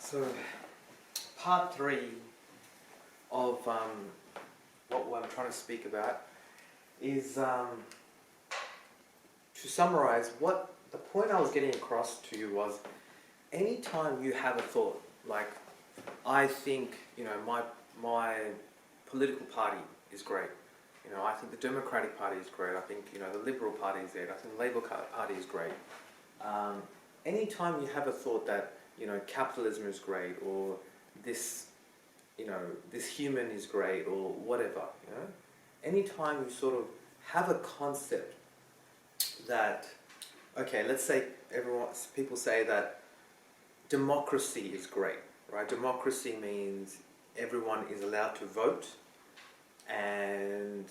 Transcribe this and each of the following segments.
So, part three of what I'm trying to speak about is to summarize what the point I was getting across to you was, anytime you have a thought, like, I think, my political party is great. I think the Democratic Party is great. I think, the Liberal Party is great. I think the Labour Party is great. Anytime you have a thought that, capitalism is great, or this, this human is great, or whatever, anytime you sort of have a concept that, okay, let's say people say that democracy is great, right? Democracy means everyone is allowed to vote, and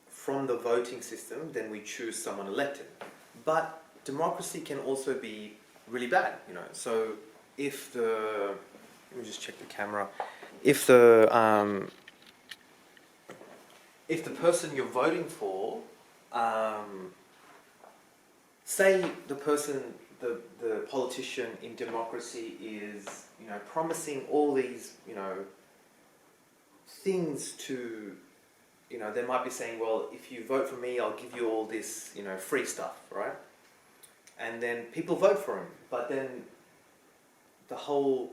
from the voting system, then we choose someone elected. But democracy can also be really bad, So if let me just check the camera. If the person you're voting for, say the politician in democracy is, promising all these, things to, they might be saying, well, if you vote for me, I'll give you all this, free stuff, right? And then people vote for him, but then the whole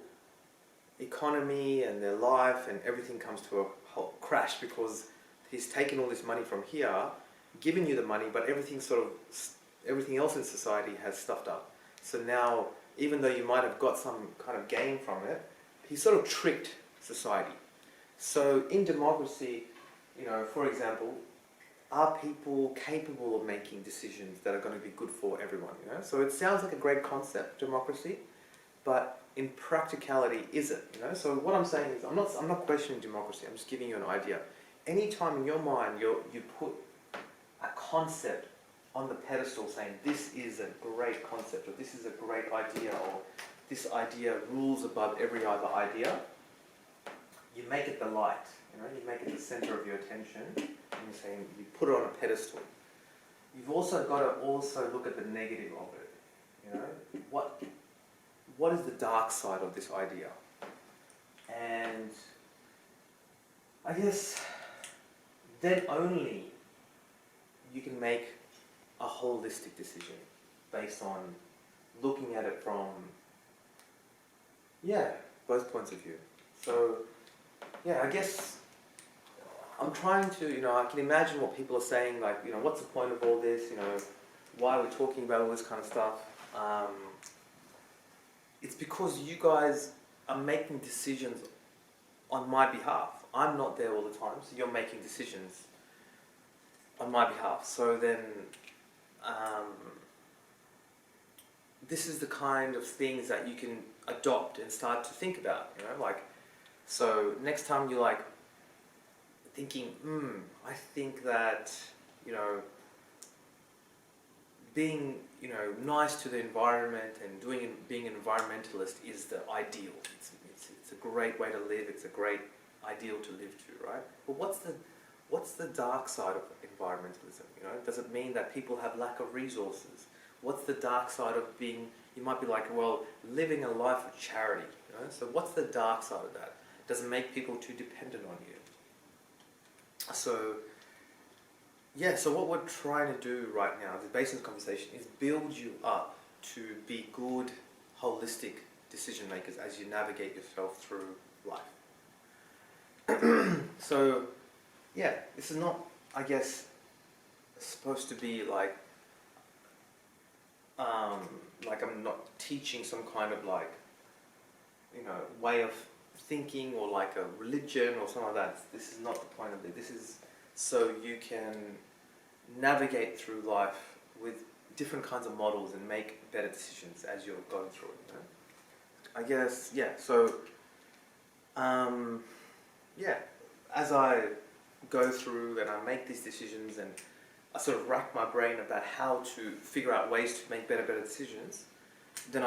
economy and their life and everything comes to a whole crash because he's taken all this money from here, giving you the money, but everything else in society has stuffed up. So now, even though you might have got some kind of gain from it, he sort of tricked society. So in democracy, for example, are people capable of making decisions that are going to be good for everyone? So it sounds like a great concept, democracy, but in practicality, is it? So what I'm saying is, I'm not questioning democracy. I'm just giving you an idea. Anytime in your mind you put a concept on the pedestal, saying this is a great concept, or this is a great idea, or this idea rules above every other idea, you make it the light. You make it the center of your attention, and you're saying you put it on a pedestal. You've also got to look at the negative of it. What is the dark side of this idea? And I guess then only you can make a holistic decision based on looking at it from, both points of view. So, I guess I'm trying to, I can imagine what people are saying, like, what's the point of all this, why are we talking about all this kind of stuff? It's because you guys are making decisions on my behalf. I'm not there all the time, so you're making decisions on my behalf. So then, this is the kind of things that you can adopt and start to think about, so next time you're like thinking, I think that, being, nice to the environment and being an environmentalist is the ideal. It's a great way to live. It's a great ideal to live to, right? But what's the dark side of environmentalism? Does it mean that people have lack of resources? What's the dark side of being? You might be like, well, living a life of charity. So what's the dark side of that? Does it make people too dependent on you? So, so what we're trying to do right now, the base of the conversation, is build you up to be good, holistic decision makers as you navigate yourself through life. So, this is not, I guess, supposed to be like I'm not teaching some kind of way of thinking or like a religion or something like that. This is not the point of it. This is so you can navigate through life with different kinds of models and make better decisions as you're going through it. I guess, so, as I go through and I make these decisions and I sort of rack my brain about how to figure out ways to make better decisions, then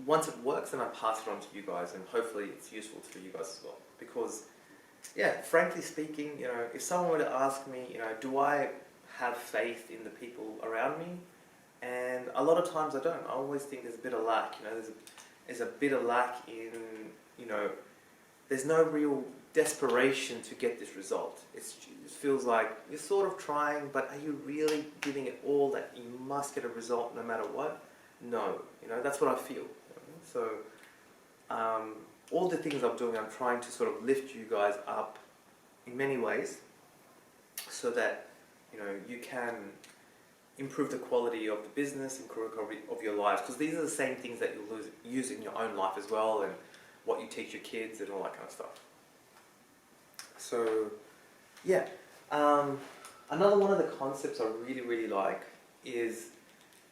once it works, then I pass it on to you guys, and hopefully it's useful to you guys as well. Because, frankly speaking, if someone were to ask me, do I have faith in the people around me? And a lot of times I don't. I always think there's a bit of lack. There's a bit of lack in, there's no real desperation to get this result. It feels like you're sort of trying, but are you really giving it all that you must get a result no matter what? No. That's what I feel. So all the things I'm doing, I'm trying to sort of lift you guys up in many ways so that, you can improve the quality of the business, improve the quality of your lives, because these are the same things that you'll use in your own life as well, and what you teach your kids and all that kind of stuff. So, yeah. Another one of the concepts I really, really like is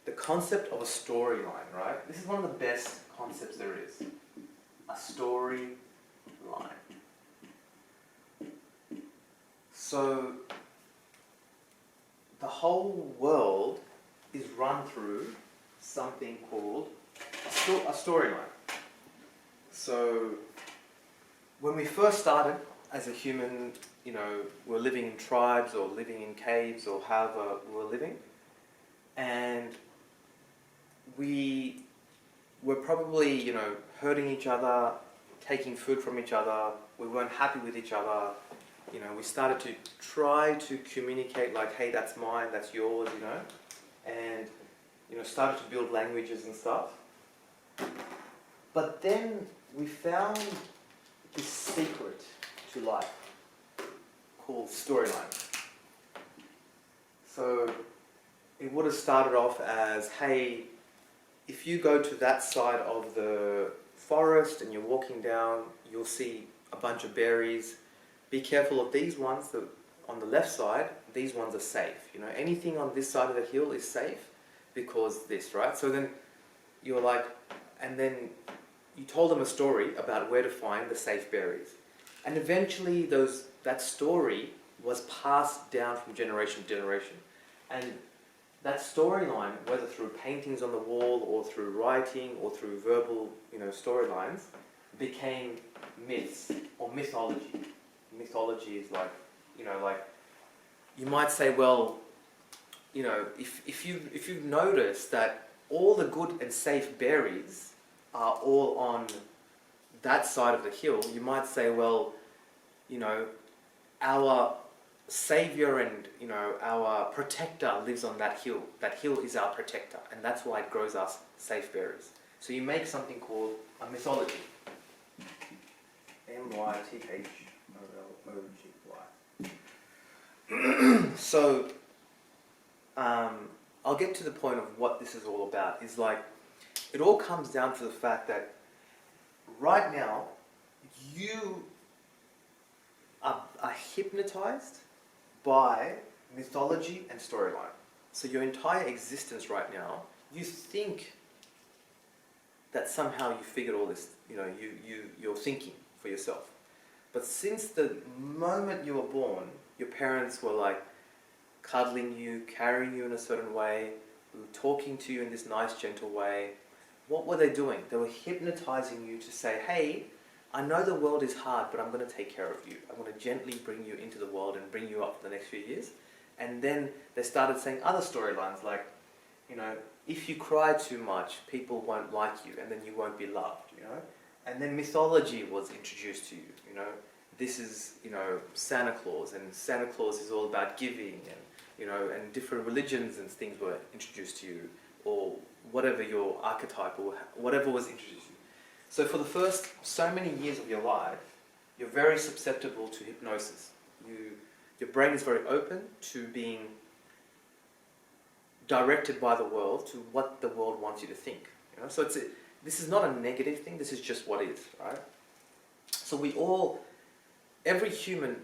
the concept of a storyline, right? This is one of the best concepts there is. A storyline. So, the whole world is run through something called a storyline. So, when we first started as a human, we're living in tribes or living in caves or however we're living, and we were probably, hurting each other, taking food from each other. We weren't happy with each other. We started to try to communicate like, hey, that's mine, that's yours, and, started to build languages and stuff. But then we found this secret to life called storyline. So it would have started off as, hey, if you go to that side of the forest and you're walking down, you'll see a bunch of berries. Be careful of these ones that on the left side, these ones are safe. Anything on this side of the hill is safe because this, right? So then you're like, and then you told them a story about where to find the safe berries. And eventually that story was passed down from generation to generation. And that storyline, whether through paintings on the wall or through writing or through verbal, storylines, became myths or mythology. Mythology is like, you might say, well, if you've noticed that all the good and safe berries are all on that side of the hill, you might say, well, our savior and, our protector lives on that hill. That hill is our protector, and that's why it grows us safe berries. So you make something called a mythology. mythology. So, I'll get to the point of what this is all about. Is like, it all comes down to the fact that right now, you are hypnotized by mythology and storyline. So your entire existence right now, you think that somehow you figured all this, you're thinking for yourself. But since the moment you were born, your parents were like cuddling you, carrying you in a certain way, talking to you in this nice, gentle way. What were they doing? They were hypnotizing you to say, hey, I know the world is hard, but I'm going to take care of you. I'm going to gently bring you into the world and bring you up for the next few years. And then they started saying other storylines like, if you cry too much, people won't like you, and then you won't be loved, And then mythology was introduced to you, This is, Santa Claus, and Santa Claus is all about giving, and, and different religions and things were introduced to you, or whatever your archetype, or whatever was introduced to you. So for the first so many years of your life, you're very susceptible to hypnosis. Your brain is very open to being directed by the world to what the world wants you to think. So this is not a negative thing, this is just what is, right? So every human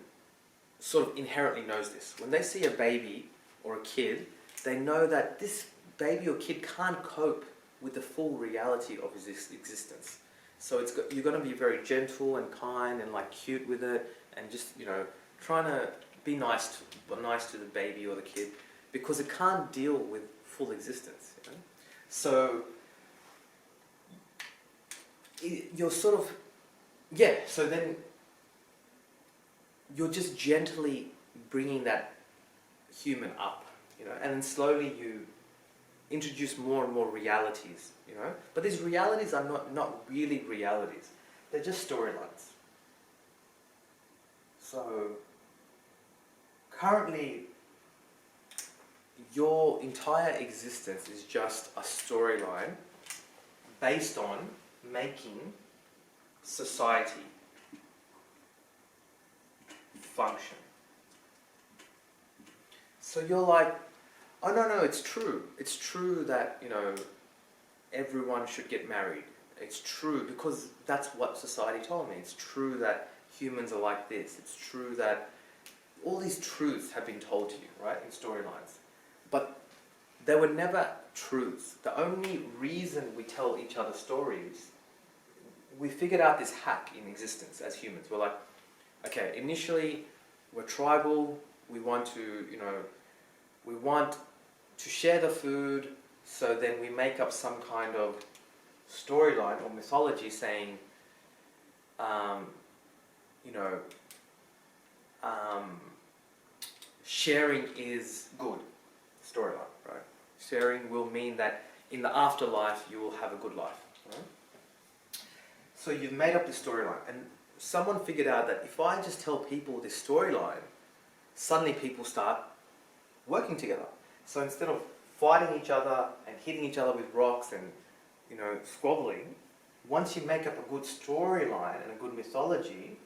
sort of inherently knows this. When they see a baby or a kid, they know that this baby or kid can't cope with the full reality of his existence. So you're going to be very gentle and kind and like cute with it, and just trying to be nice to the baby or the kid, because it can't deal with full existence. So you're sort of so then you're just gently bringing that human up, and then slowly introduce more and more realities, you know. But these realities are not really realities. They're just storylines. So currently, your entire existence is just a storyline based on making society function. So you're like, oh no, it's true. It's true that, you know, everyone should get married. It's true because that's what society told me. It's true that humans are like this. It's true that all these truths have been told to you, right, in storylines. But they were never truths. The only reason we tell each other stories, we figured out this hack in existence as humans. We're like, okay, initially we're tribal. We want to, you know, we want to share the food. So then we make up some kind of storyline or mythology saying, you know, sharing is good. Storyline, right? Sharing will mean that in the afterlife you will have a good life. Right? So you've made up this storyline, and someone figured out that if I just tell people this storyline, suddenly people start working together. So instead of fighting each other and hitting each other with rocks and, you know, squabbling, once you make up a good storyline and a good mythology,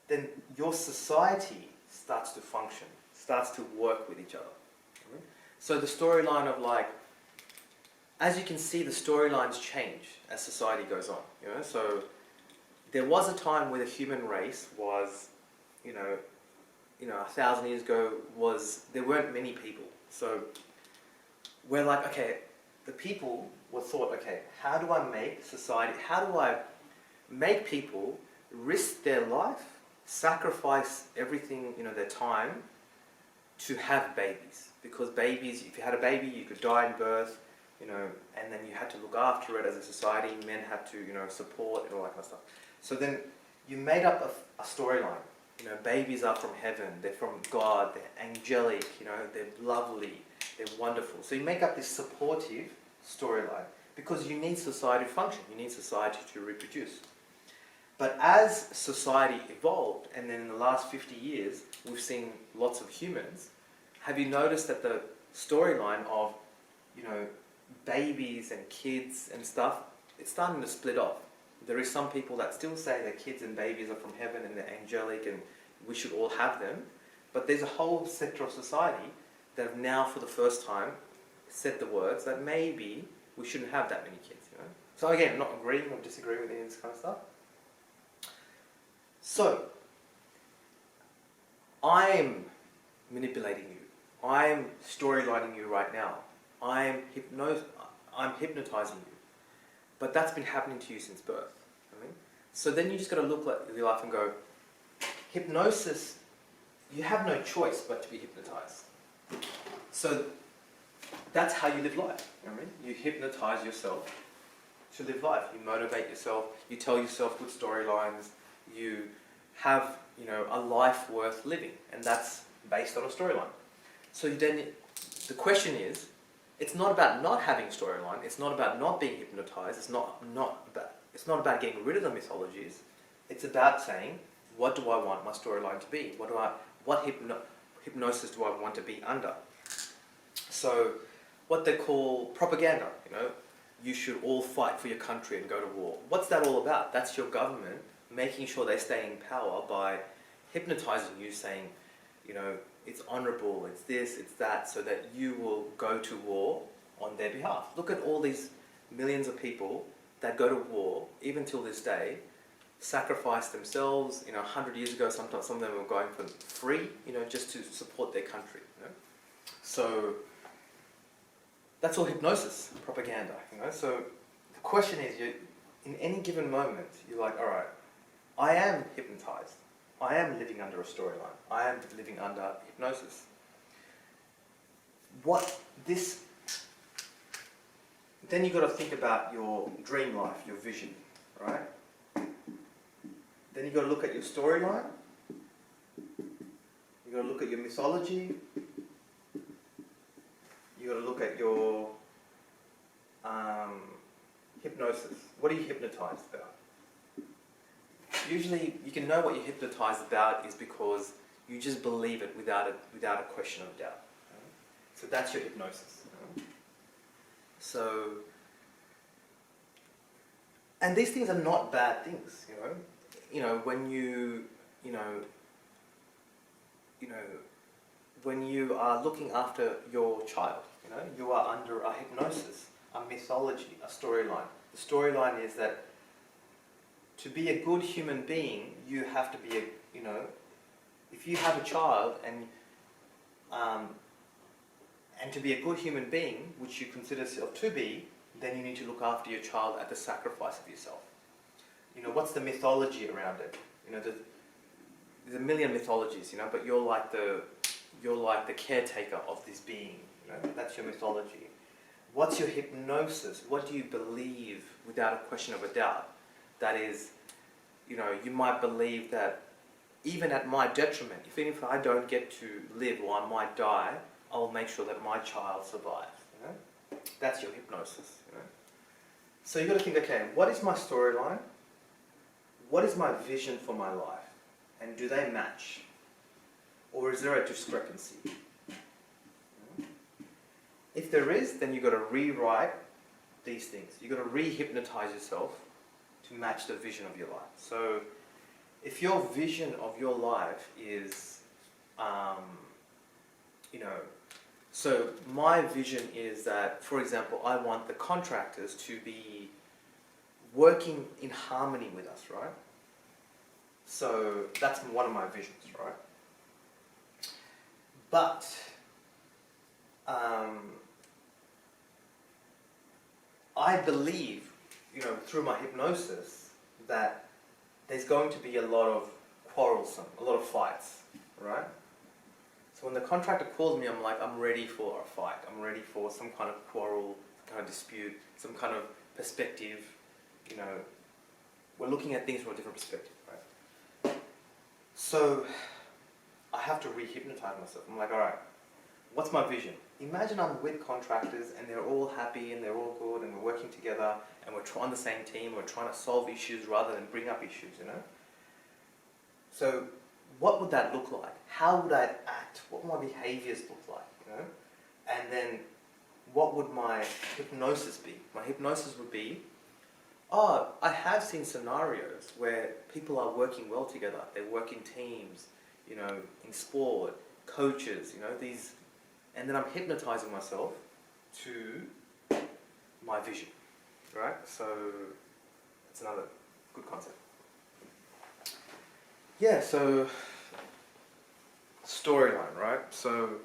then your society starts to function, starts to work with each other. Right? So the storyline of, like, as you can see, the storylines change as society goes on. You know, so there was a time where the human race was, you know, 1,000 years ago there weren't many people. So we're like, okay, the people were thought, okay, how do I make society? How do I make people risk their life, sacrifice everything, you know, their time, to have babies? Because babies, if you had a baby, you could die in birth, you know, and then you had to look after it as a society. Men had to, you know, support and all that kind of stuff. So then you made up a storyline. You know, babies are from heaven. They're from God. They're angelic. You know, they're lovely. They're wonderful. So you make up this supportive storyline because you need society to function. You need society to reproduce. But as society evolved, and then in the last 50 years, we've seen lots of humans, have you noticed that the storyline of, you know, babies and kids and stuff, it's starting to split off. There is some people that still say that kids and babies are from heaven and they're angelic and we should all have them. But there's a whole sector of society that have now, for the first time, said the words that maybe we shouldn't have that many kids. You know. So again, I'm not agreeing or disagreeing with any of this kind of stuff. So, I'm manipulating you. I'm storylining you right now. I'm hypnotizing you. But that's been happening to you since birth. I mean? So then you just got to look at your life and go, hypnosis, you have no choice but to be hypnotized. So that's how you live life. You know what I mean? You hypnotize yourself to live life. You motivate yourself. You tell yourself good storylines. You have, you know, a life worth living, and that's based on a storyline. So then the question is, it's not about not having a storyline. It's not about not being hypnotized. It's not about getting rid of the mythologies. It's about saying, what do I want my storyline to be? What hypnosis do I want to be under? So what they call propaganda, you know, you should all fight for your country and go to war. What's that all about? That's your government making sure they stay in power by hypnotizing you, saying, you know, it's honorable, it's this, it's that, so that you will go to war on their behalf. Look at all these millions of people that go to war, even till this day, sacrifice themselves. You know, 100 years ago, sometimes some of them were going for free, you know, just to support their country. You know? So that's all hypnosis, propaganda. You know, so the question is, in any given moment, you're like, all right, I am hypnotized. I am living under a storyline. I am living under hypnosis. Then you've got to think about your dream life, your vision, right? Then you've got to look at your storyline. You've got to look at your mythology. You've got to look at your hypnosis. What are you hypnotized about? Usually, you can know what you're hypnotized about is because you just believe it without a question of doubt. So that's your hypnosis. So, and these things are not bad things, you know. You know, when when you are looking after your child, you know, you are under a hypnosis, a mythology, a storyline. The storyline is that to be a good human being, you have to be a, you know, if you have a child and to be a good human being, which you consider yourself to be, then you need to look after your child at the sacrifice of yourself. You know, what's the mythology around it? You know, there's a million mythologies, you know, but you're like the caretaker of this being. You know, that's your mythology. What's your hypnosis? What do you believe without a question of a doubt? That is, you know, you might believe that even at my detriment, even if I don't get to live or I might die, I'll make sure that my child survives. You know? That's your hypnosis. You know? So you've got to think, okay, what is my storyline? What is my vision for my life? And do they match? Or is there a discrepancy? If there is, then you've got to rewrite these things. You've got to re-hypnotize yourself to match the vision of your life. So if your vision of your life is, you know, so my vision is that, for example, I want the contractors to be working in harmony with us, right? So that's one of my visions, right? But I believe, you know, through my hypnosis, that there's going to be a lot of quarrelsome, a lot of fights, right? So when the contractor calls me, I'm like, I'm ready for a fight. I'm ready for some kind of quarrel, some kind of dispute, some kind of perspective. You know, we're looking at things from a different perspective, right? So I have to re-hypnotize myself. I'm like, all right, what's my vision? Imagine I'm with contractors and they're all happy and they're all good and we're working together and we're on the same team, we're trying to solve issues rather than bring up issues, you know? So what would that look like? How would I act? What would my behaviors look like, you know? And then what would my hypnosis be? My hypnosis would be, oh, I have seen scenarios where people are working well together. They work in teams, you know, in sport, coaches, you know, these. And then I'm hypnotizing myself to my vision, right? So that's another good concept. Yeah, so storyline, right? So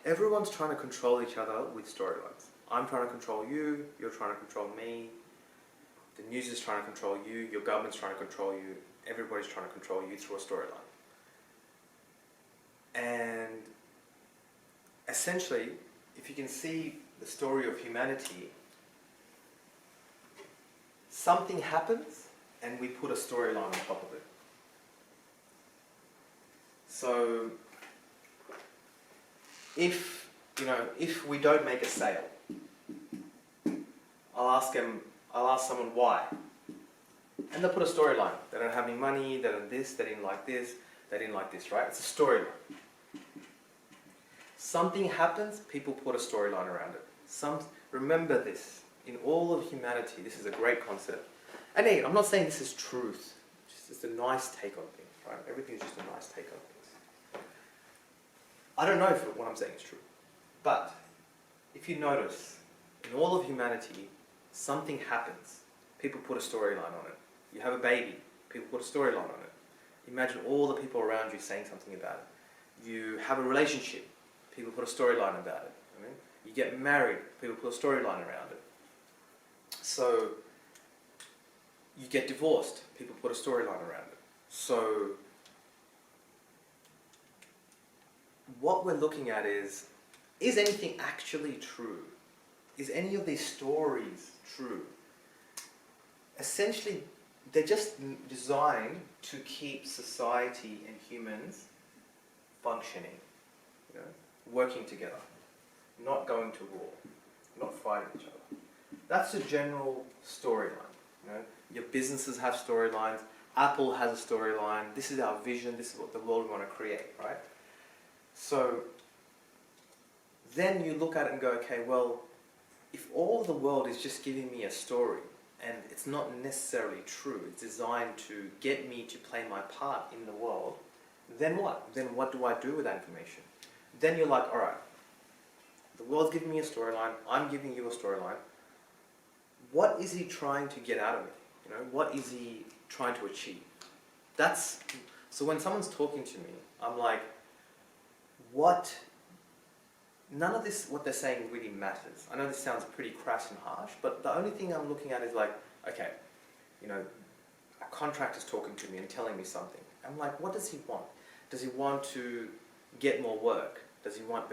everyone's trying to control each other with storylines. I'm trying to control you, you're trying to control me, the news is trying to control you, your government's trying to control you, everybody's trying to control you through a storyline. And essentially, if you can see the story of humanity, something happens and we put a storyline on top of it. So if we don't make a sale, I'll ask someone why. And they'll put a storyline. They don't have any money, they don't this, they didn't like this, right? It's a storyline. Something happens, people put a storyline around it. Remember this, in all of humanity, this is a great concept. And again, I'm not saying this is truth, it's just a nice take on things, right? Everything is just a nice take on things. I don't know if what I'm saying is true, but if you notice, in all of humanity, something happens, people put a storyline on it. You have a baby, people put a storyline on it. Imagine all the people around you saying something about it. You have a relationship, people put a storyline about it. I mean, you get married, people put a storyline around it. So you get divorced, people put a storyline around it. So what we're looking at is anything actually true? Is any of these stories true? Essentially, they're just designed to keep society and humans functioning, you know, working together, not going to war, not fighting each other. That's the general storyline. You know, your businesses have storylines. Apple has a storyline. This is our vision. This is what the world we want to create, right? So then you look at it and go, okay, well, if all the world is just giving me a story and it's not necessarily true, it's designed to get me to play my part in the world, then what? Then what do I do with that information? Then you're like, all right, the world's giving me a storyline, I'm giving you a storyline. What is he trying to get out of me? You know, what is he trying to achieve? So when someone's talking to me, I'm like, none of this, what they're saying really matters. I know this sounds pretty crass and harsh, but the only thing I'm looking at is like, okay, you know, a contractor's talking to me and telling me something. I'm like, what does he want? Does he want to get more work? Does he want